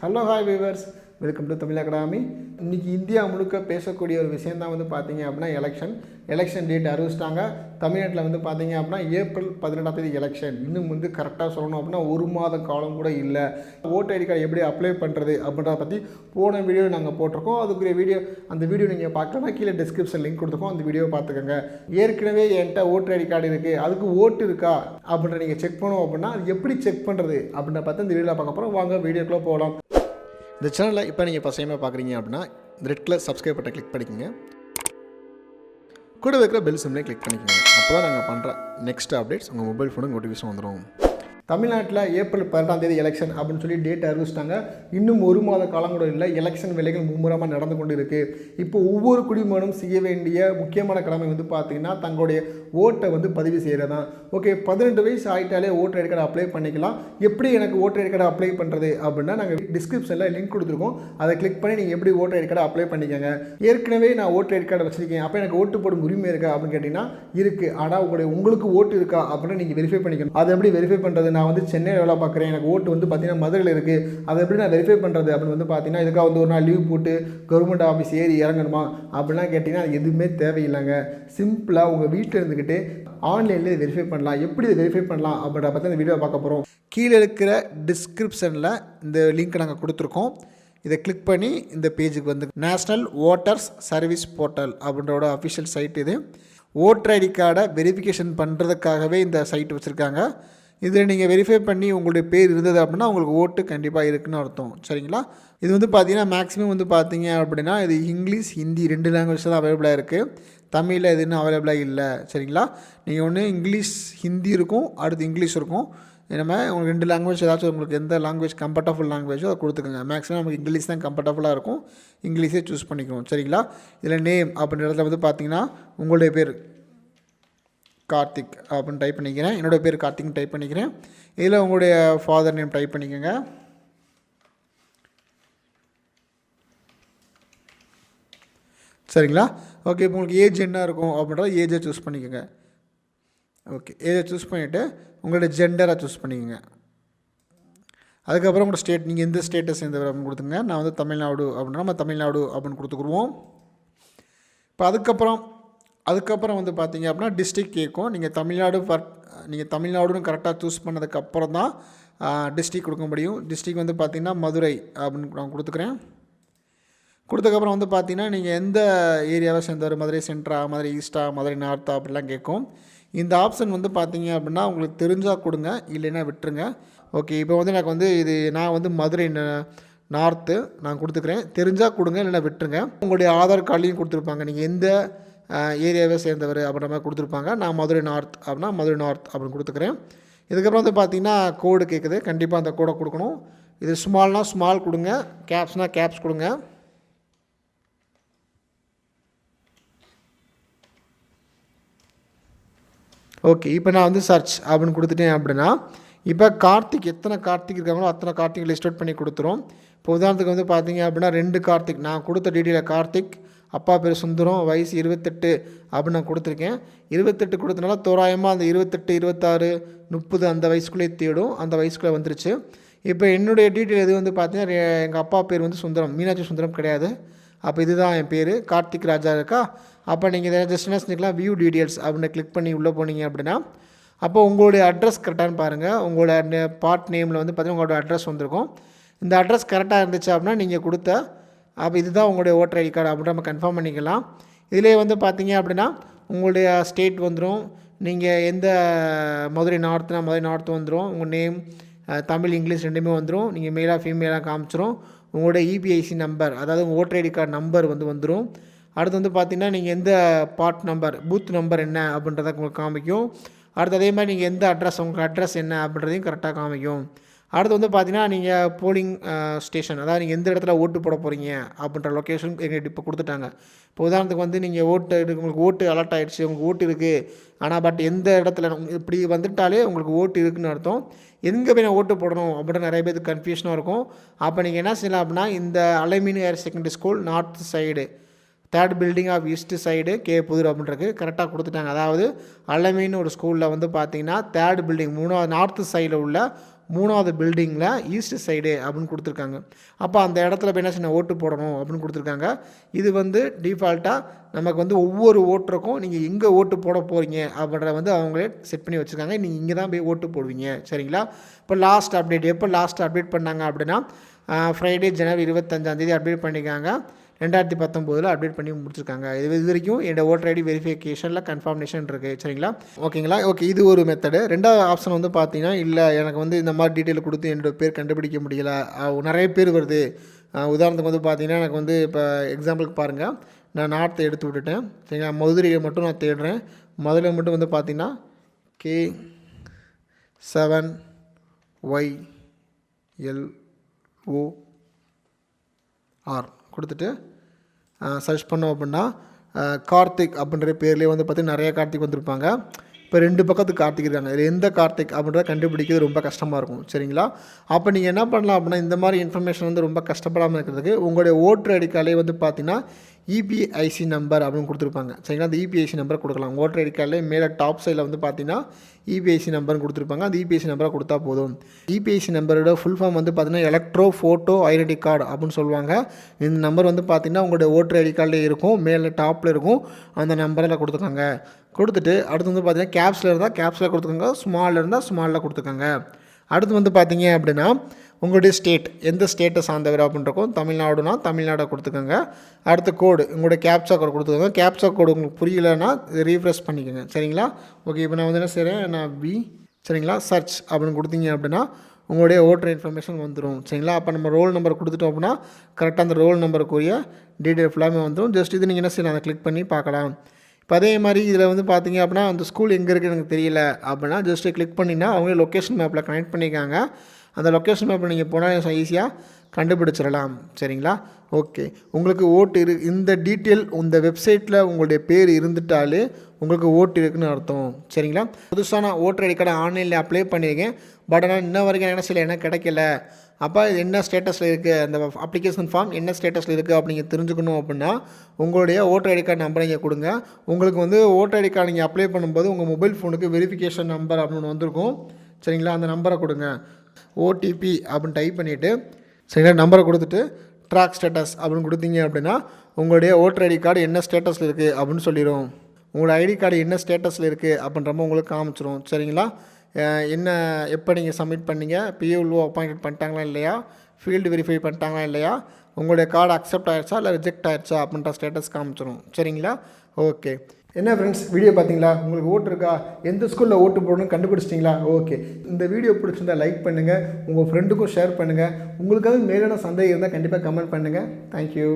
Hello hi viewers, welcome to Tamil academy. இன்றைக்கி India முழுக்க பேசக்கூடிய ஒரு விஷயம் தான் பார்த்தீங்க அப்படின்னா எலெக்ஷன் டேட் அறிவிச்சிட்டாங்க. தமிழ்நாட்டில் பார்த்தீங்க அப்படின்னா ஏப்ரல் 18 எலெக்ஷன். இன்னும் கரெக்டாக சொல்லணும் அப்படின்னா ஒரு மாத காலம் கூட இல்லை. ஓட்டர் ஐடி கார்டு எப்படி அப்ளை பண்ணுறது அப்படின்றத பற்றி போன வீடியோ நாங்கள் போட்டிருக்கோம். அதுக்குரிய அந்த வீடியோ நீங்கள் பார்க்கணும்னா கீழே டிஸ்கிரிப்ஷன் லிங்க் கொடுத்துருக்கோம், அந்த வீடியோ பார்த்துக்கோங்க. ஏற்கனவே என்கிட்ட ஓட்டர் ஐடி கார்டு இருக்குது, அதுக்கு ஓட்டு இருக்கா அப்படின்ற நீங்கள் செக் பண்ணோம் அப்படின்னா அது எப்படி செக் பண்ணுறது அப்படின்ற பார்த்து இந்த வீடியோவில் பார்க்க போகிறோம். வாங்க வீடியோக்குள்ளே போகலாம். இந்த சேனலில் இப்போ நீங்கள் ஃபர்ஸ்ட் டைமாக பார்க்குறீங்க அப்படின்னா இந்த ரெட் கலர் சப்ஸ்கிரைப் பட்டனை கிளிக் பண்ணிக்கோங்க. கூட வைக்கிற பெல் சிம்லையும் கிளிக் பண்ணிக்கோங்க. அப்போ தான் நாங்கள் பண்ணுற நெக்ஸ்ட் அப்டேட்ஸ் உங்கள் மொபைல் ஃபோனுக்கு நோட்டிஃபிகேஷன் வந்துடும். தமிழ்நாட்டில் ஏப்ரல் 18 எலெக்ஷன் அப்படின்னு சொல்லி டேட் அறிவிச்சிட்டாங்க. இன்னும் ஒரு மாத காலம் கூட இல்லை. எலெக்ஷன் வேலைகள் மும்முரமாக நடந்து கொண்டு இருக்குது. இப்போ ஒவ்வொரு குடிமகனும் செய்ய வேண்டிய முக்கியமான கடமை பார்த்திங்கன்னா தங்களுடைய ஓட்டை பதிவு செய்கிறது தான். ஓகே, 18 வயசு ஆகிட்டாலே ஓட்டர் ஐடி கார்டு அப்ளை பண்ணிக்கலாம். எப்படி எனக்கு ஓட்டர் ஐடி கார்டு அப்ளை பண்ணுறது அப்படின்னா நாங்கள் டிஸ்கிரிப்ஷனில் லிங்க் கொடுத்துருக்கோம். அதை கிளிக் பண்ணி நீங்கள் எப்படி ஓட்டர் ஐடி கார்டு அப்ளை பண்ணிக்கோங்க. ஏற்கனவே நான் ஓட்டர் ஐடி கார்டு வச்சுருக்கேன், அப்போ எனக்கு ஓட்டு போடும் உரிமை இருக்கா அப்படின்னு கேட்டிங்கன்னா இருக்குது. ஆனால் உங்களுக்கு ஓட்டு இருக்கா அப்படின்னு நீங்கள் வெரிஃபை பண்ணிக்கணும். அதை எப்படி வெரிஃபை பண்ணுறது? நான் சென்னையில் வேலை பார்க்குறேன், எனக்கு ஓட்டு பார்த்தீங்கன்னா மதுரையில் இருக்குது, அதை எப்படி நான் வெரிஃபை பண்ணுறது அப்படின்னு பார்த்தீங்கன்னா இதுக்காக ஒரு நாள் லீவ் போட்டு கவர்மெண்ட் ஆஃபீஸ் ஏறி இறங்கணுமா அப்படிலாம் கேட்டிங்கன்னா அது எதுவுமே தேவையில்லைங்க. சிம்பிளாக உங்கள் வீட்டில் இருந்துக்கிட்டு ஆன்லைனில் வெரிஃபை பண்ணலாம். எப்படி இதை வெரிஃபை பண்ணலாம் அப்படின்ற பற்றி இந்த வீடியோ பார்க்க போகிறோம். கீழே இருக்கிற டிஸ்கிரிப்ஷனில் இந்த லிங்க் நாங்கள் கொடுத்துருக்கோம். இதை கிளிக் பண்ணி இந்த பேஜுக்கு நேஷ்னல் ஓட்டர்ஸ் சர்வீஸ் போர்ட்டல் அப்படின்றோட அஃபிஷியல் சைட் இது. ஓட்டர் ஐடி கார்டை வெரிஃபிகேஷன் பண்ணுறதுக்காகவே இந்த சைட் வச்சுருக்காங்க. இதில் நீங்கள் வெரிஃபை பண்ணி உங்களுடைய பேர் இருந்தது அப்படின்னா உங்களுக்கு ஓட்டு கண்டிப்பாக இருக்குதுன்னு அர்த்தம். சரிங்களா? இது பார்த்தீங்கன்னா மேக்ஸிமம் பார்த்தீங்க அப்படின்னா இது இங்கிலீஷ், ஹிந்தி 2 லாங்குவேஜ் தான் அவைலபிளாக இருக்குது. தமிழில் இது இன்னும் அவைலபிளாக இல்லை. சரிங்களா? நீங்கள் ஒன்று இங்கிலீஷ், ஹிந்தி இருக்கும், அடுத்து இங்கிலீஷ் இருக்கும். இனிமேல் உங்களுக்கு 2 லாங்குவேஜ் ஏதாச்சும் உங்களுக்கு எந்த லாங்குவேஜ் கம்ஃபர்டபுள் லாங்குவேஜோ அதை கொடுத்துக்கோங்க. மேக்ஸிமம் நமக்கு இங்கிலீஷ் தான் கம்ஃபர்டபுளாக இருக்கும், இங்கிலீஷே சூஸ் பண்ணிக்கணும். சரிங்களா? இதில் நேம் அப்படின்ற இடத்துல பார்த்தீங்கன்னா உங்களுடைய பேர் கார்த்திக் அப்படின்னு டைப் பண்ணிக்கிறேன். என்னோடய பேர் கார்த்திக் டைப் பண்ணிக்கிறேன். இதில் உங்களுடைய ஃபாதர் நேம் டைப் பண்ணிக்கோங்க. சரிங்களா? ஓகே, இப்போ உங்களுக்கு ஏஜ் என்ன இருக்கும் அப்படின்றத ஏஜை சூஸ் பண்ணிக்கோங்க. ஓகே, ஏஜை சூஸ் பண்ணிவிட்டு உங்களோட ஜெண்டரை சூஸ் பண்ணிக்கோங்க. அதுக்கப்புறம் உங்களோட ஸ்டேட், நீங்கள் எந்த ஸ்டேட்டை சேர்ந்தவர் அப்படின்னு கொடுத்துங்க. நான் தமிழ்நாடு அப்படின்னா நம்ம தமிழ்நாடு அப்படின்னு கொடுத்துக்குருவோம். இப்போ அதுக்கப்புறம் பார்த்தீங்க அப்படின்னா டிஸ்ட்ரிக் கேட்கும். நீங்கள் தமிழ்நாடுன்னு கரெக்டாக சூஸ் பண்ணதுக்கப்புறம் தான் டிஸ்ட்ரிக் கொடுக்க முடியும். டிஸ்ட்ரிக் பார்த்தீங்கன்னா மதுரை அப்படின்னு நான் கொடுத்துக்கிறேன். கொடுத்ததுக்கப்புறம் பார்த்தீங்கன்னா நீங்கள் எந்த ஏரியாவை சேர்ந்தவர், மதுரை சென்ட்ரா, மதுரை ஈஸ்டா, மதுரை நார்த்தா அப்படிலாம் கேட்கும். இந்த ஆப்ஷன் பார்த்தீங்க அப்படின்னா உங்களுக்கு தெரிஞ்சால் கொடுங்க, இல்லைன்னா விட்டுருங்க. ஓகே, இப்போ எனக்கு இது நான் மதுரை நார்த்து நான் கொடுத்துக்கிறேன். தெரிஞ்சால் கொடுங்க, இல்லைன்னா விட்டுருங்க. உங்களுடைய ஆதார் கார்டையும் கொடுத்துருப்பாங்க, நீங்கள் எந்த ஏரியாவை சேர்ந்தவர் அப்படின்ற மாதிரி கொடுத்துருப்பாங்க. நான் மதுரை நார்த் அப்படின்னா மதுரை நார்த் அப்படின்னு கொடுத்துக்கிறேன். இதுக்கப்புறம் பார்த்தீங்கன்னா கோடு கேட்குது, கண்டிப்பாக அந்த கோடை கொடுக்கணும். இது ஸ்மால்னால் ஸ்மால் கொடுங்க, கேப்ஸ்னால் கேப்ஸ் கொடுங்க. ஓகே, இப்போ நான் சர்ச் அப்படின்னு கொடுத்துட்டேன் அப்படின்னா இப்போ கார்த்திக் எத்தனை கார்த்திக் இருக்காங்களோ அத்தனை கார்த்திக் லிஸ்ட் அவுட் பண்ணி கொடுத்துரும். இப்போ உதாரணத்துக்கு பார்த்தீங்க அப்படின்னா 2 கார்த்திக் நான் கொடுத்த டீட்டெயிலில் கார்த்திக், அப்பா பேர் சுந்தரம், வயசு 28 அப்படின்னு நான் கொடுத்துருக்கேன். 28 கொடுத்தனால தோராயமாக அந்த 28, 26, 30 அந்த வயசுக்குள்ளே தேடும். அந்த வயசுக்குள்ளே வந்துருச்சு. இப்போ என்னுடைய டீட்டெயில் எது பார்த்தீங்கன்னா எங்கள் அப்பா பேர் சுந்தரம், மீனாட்சி சுந்தரம் கிடையாது. அப்போ இதுதான் என் பேர், கார்த்திக் ராஜா இருக்கா. அப்போ நீங்கள் இதை ஜஸ்ட் என்ன செஞ்சுக்கலாம், வியூ டீட்டெயில்ஸ் அப்படின்னு கிளிக் பண்ணி உள்ளே போனீங்க அப்படின்னா அப்போ உங்களுடைய அட்ரஸ் கரெக்டானு பாருங்கள். உங்களோட பார்ட் நேமில் பார்த்தீங்கன்னா உங்களோட அட்ரஸ் வந்திருக்கும். இந்த அட்ரஸ் கரெக்டாக இருந்துச்சு அப்படின்னா நீங்கள் கொடுத்த அப்போ இதுதான் உங்களுடைய ஓட்டர் ஐடி கார்டு அப்படின்னு நம்ம கன்ஃபார்ம் பண்ணிக்கலாம். இதிலே பார்த்தீங்க அப்படின்னா உங்களுடைய ஸ்டேட் வந்துடும். நீங்கள் எந்த மதுரை நார்த்னா மதுரை நார்த் வந்துடும். உங்கள் நேம் தமிழ், இங்கிலீஷ் 2மே வந்துடும். நீங்கள் மேலாக ஃபீமேலாக காமிச்சிரும். உங்களுடைய இபிஐசி நம்பர், அதாவது உங்கள் ஓட்டர் ஐடி கார்டு நம்பர் வந்துடும். அடுத்து பார்த்தீங்கன்னா நீங்கள் எந்த பார்ட் நம்பர், பூத் நம்பர் என்ன அப்படின்றத உங்களுக்கு காமிக்கும். அடுத்து அதே மாதிரி நீங்கள் எந்த அட்ரஸ், உங்கள் அட்ரஸ் என்ன அப்படின்றதையும் கரெக்டாக காமிக்கும். அடுத்து பார்த்தீங்கன்னா நீங்கள் போலிங் ஸ்டேஷன், அதாவது நீங்கள் எந்த இடத்துல ஓட்டு போட போகிறீங்க அப்படின்ற லொக்கேஷன் எங்களுக்கு இப்போ கொடுத்துட்டாங்க. இப்போ உதாரணத்துக்கு நீங்கள் உங்களுக்கு ஓட்டு அலர்ட் ஆகிடுச்சு, உங்களுக்கு ஓட்டு இருக்குது, ஆனால் பட் எந்த இடத்துல இப்படி வந்துட்டாலே உங்களுக்கு ஓட்டு இருக்குதுன்னு அர்த்தம். எங்கே போய் நான் ஓட்டு போடணும் அப்படின்னு நிறைய பேருக்கு கன்ஃபியூஷனாக இருக்கும். அப்போ நீங்கள் என்ன செய்யலாம் அப்படின்னா இந்த Alameen higher secondary school north side third building of east side K Pudur அப்படின்றது கரெக்டாக கொடுத்துட்டாங்க. அதாவது அலமைன்னு ஒரு ஸ்கூலில் வந்து பார்த்திங்கன்னா தேர்ட் பில்டிங் 3வது நார்த்து சைடில் உள்ள 3வது பில்டிங்கில் ஈஸ்ட் சைடு அப்படின்னு கொடுத்துருக்காங்க. அப்போ அந்த இடத்துல போய் என்ன சின்ன ஓட்டு போடணும் அப்படின்னு கொடுத்துருக்காங்க. இது வந்து டிஃபால்ட்டாக நமக்கு வந்து ஒவ்வொரு ஓட்டருக்கும் நீங்கள் எங்கே ஓட்டு போட போகிறீங்க அப்படின்றத வந்து அவங்களே செட் பண்ணி வச்சுருக்காங்க. நீங்கள் இங்கே தான் போய் ஓட்டு போடுவீங்க. சரிங்களா? இப்போ லாஸ்ட் அப்டேட் எப்போ அப்டேட் பண்ணாங்க அப்படின்னா ஃப்ரைடே ஜனவரி 25 அப்டேட் பண்ணியிருக்காங்க. 2019 அப்டேட் பண்ணி முடிச்சிருக்காங்க. இது வரைக்கும் என்னோடய ஓட்டர் ஐடி வெரிஃபிகேஷனில் கன்ஃபர்மேஷன் இருக்குது. சரிங்களா? ஓகேங்களா? ஓகே, இது ஒரு மெத்தடு. ரெண்டாவது ஆப்ஷன் வந்து பார்த்தீங்கன்னா, இல்லை எனக்கு வந்து இந்த மாதிரி டீட்டெயில் கொடுத்து என்னோடய பேர் கண்டுபிடிக்க முடியல, நிறைய பேர் வருது. உதாரணத்துக்கு வந்து பார்த்தீங்கன்னா, எனக்கு வந்து இப்போ எக்ஸாம்பிளுக்கு பாருங்கள், நான் நார்த்தை எடுத்து விட்டுட்டேன். சரிங்களா? மதுரையை மட்டும் நான் தேடுறேன். மதுரை மட்டும் வந்து பார்த்தீங்கன்னா K7YLOR கொடுத்துட்டு சர்ச் பண்ணோம் அப்படின்னா கார்த்திக் அப்படின்ற பேர்லேயே வந்து பார்த்திங்கன்னா நிறைய கார்த்திக் வந்திருப்பாங்க. இப்போ 2 பக்கத்துக்கு கார்த்திக் இருக்காங்க. இதில் எந்த கார்த்திக் அப்படின்றத கண்டுபிடிக்கிறது ரொம்ப கஷ்டமாக இருக்கும். சரிங்களா? அப்போ நீங்கள் என்ன பண்ணலாம் அப்படின்னா, இந்த மாதிரி இன்ஃபர்மேஷன் வந்து ரொம்ப கஷ்டப்படாமல் இருக்கிறதுக்கு உங்களுடைய ஓட்டர் ஐடி கார்டிலே வந்து பார்த்திங்கன்னா இபிஐசி நம்பர் அப்படின்னு கொடுத்துருப்பாங்க. சரிங்களா? அந்த இபிஐசி நம்பரை கொடுக்கலாம். ஓட்டர் ஐடி கார்டிலே மேலே டாப் சைடில் வந்து பார்த்திங்கன்னா இபிஐசி நம்பர்னு கொடுத்துருப்பாங்க. அந்த இபிஐசி நம்பரை கொடுத்தா போதும். இபிஐசி நம்பரோட ஃபுல் ஃபார்ம் வந்து பார்த்திங்கன்னா எலக்ட்ரோ ஃபோட்டோ ஐடென்டி கார்டு அப்படின்னு சொல்லுவாங்க. இந்த நம்பர் வந்து பார்த்திங்கன்னா உங்களுடைய ஓட்டர் ஐடி கார்டிலே இருக்கும், மேலே டாப்பில் இருக்கும். அந்த நம்பரில் கொடுத்துருக்காங்க. கொடுத்துட்டு அடுத்து வந்து பார்த்திங்கன்னா கேப்ஸில் இருந்தால் கேப்ஸில் கொடுத்துக்கோங்க, ஸ்மாலில் இருந்தால் ஸ்மாலில் கொடுத்துக்கோங்க. அடுத்து வந்து பார்த்திங்க அப்படின்னா உங்களுடைய ஸ்டேட் எந்த ஸ்டேட்டை சார்ந்தவர் அப்படின்றக்கும் தமிழ்நாடுனா தமிழ்நாடை கொடுத்துக்கோங்க. அடுத்த கோடு உங்களுடைய கேப்சா கோடு கொடுத்துக்கோங்க. கேப்சா கோடு உங்களுக்கு புரியலைன்னா ரீஃப்ரெஷ் பண்ணிக்கோங்க. சரிங்களா? ஓகே, இப்போ நான் வந்து என்ன செய்கிறேன், சரிங்களா, சர்ச் அப்படின்னு கொடுத்தீங்க அப்படின்னா உங்களுடைய ஓட்டர் இன்ஃபர்மேஷன் வந்துடும். சரிங்களா? அப்போ நம்ம ரோல் நம்பர் கொடுத்துட்டோம் அப்படின்னா கரெக்டாக அந்த ரோல் நம்பருக்குரிய டீட்டெயில் ஃபுல்லாமே வந்துடும். ஜஸ்ட் இது நீங்கள் என்ன செய்யலாம், அதை கிளிக் பண்ணி பார்க்கலாம். இப்போ அதே மாதிரி இதில் வந்து பார்த்தீங்க அப்படின்னா அந்த ஸ்கூல் எங்கே இருக்குன்னு எனக்கு தெரியல அப்படின்னா ஜஸ்ட்டு கிளிக் பண்ணிங்கன்னா அவங்களே லொக்கேஷன் மேப்பில் கனெக்ட் பண்ணியிருக்காங்க. அந்த லொக்கேஷன் மேப்பில் நீங்கள் போனால் ஈஸியாக கண்டுபிடிச்சிடலாம். சரிங்களா? ஓகே, உங்களுக்கு ஓட்டு இந்த டீட்டெயில் இந்த வெப்சைட்டில் உங்களுடைய பேர் இருந்துட்டாலே உங்களுக்கு ஓட்டு இருக்குன்னு அர்த்தம். சரிங்களா? புதுசாக நான் ஓட்டர் ஐடி கார்டை ஆன்லைனில் அப்ளை பண்ணியிருக்கேன். பட் ஆனால் இன்ன வரைக்கும் என்ன செய்யலை, எனக்கு கிடைக்கல. அப்போ இது என்ன ஸ்டேட்டஸில் இருக்குது, அந்த அப்ளிகேஷன் ஃபார்ம் என்ன ஸ்டேட்டஸில் இருக்குது அப்படிங்க தெரிஞ்சுக்கணும் அப்படின்னா உங்களுடைய ஓட்டர் ஐடி கார்டு நம்பரை இங்கே கொடுங்க. உங்களுக்கு வந்து ஓட்டர் ஐடி கார்டு நீங்கள் அப்ளை பண்ணும்போது உங்கள் மொபைல் ஃபோனுக்கு வெரிஃபிகேஷன் நம்பர் அப்படின்னு வந்திருக்கும். சரிங்களா? அந்த நம்பரை கொடுங்க. ஓடிபி அப்படின்னு டைப் பண்ணிவிட்டு சரிங்களா நம்பரை கொடுத்துட்டு ட்ராக் ஸ்டேட்டஸ் அப்படின்னு கொடுத்தீங்க அப்படின்னா உங்களுடைய ஓட்டர் ஐடி கார்டு என்ன ஸ்டேட்டஸில் இருக்குது அப்படின்னு சொல்லிடும். உங்களோட ஐடி கார்டு என்ன ஸ்டேட்டஸில் இருக்குது அப்படின்றப்ப உங்களுக்கு காமிச்சிரும். சரிங்களா? என்ன எப்போ நீங்கள் சப்மிட் பண்ணீங்க, பிஎல்ஓ அப்பாயின்ட் பண்ணிட்டாங்களா இல்லையா, ஃபீல்டு வெரிஃபை பண்ணிட்டாங்களா இல்லையா, உங்களுடைய கார்டு அக்செப்ட் ஆகிடுச்சா இல்லை ரிஜெக்ட் ஆகிடுச்சா அப்படின்ற ஸ்டேட்டஸ் காமிச்சிரும். சரிங்களா? ஓகே, என்ன ஃப்ரெண்ட்ஸ், வீடியோ பார்த்தீங்களா? உங்களுக்கு ஓட்டு இருக்கா, எந்த ஸ்கூலில் ஓட்டு போடணும்னு கண்டுபிடிச்சிட்டிங்களா? ஓகே, இந்த வீடியோ பிடிச்சிருந்தால் லைக் பண்ணுங்கள், உங்கள் ஃப்ரெண்டுக்கும் ஷேர் பண்ணுங்கள். உங்களுக்காக மேலான சந்தேகம் இருந்தால் கண்டிப்பாக கமெண்ட் பண்ணுங்கள். தேங்க்யூ.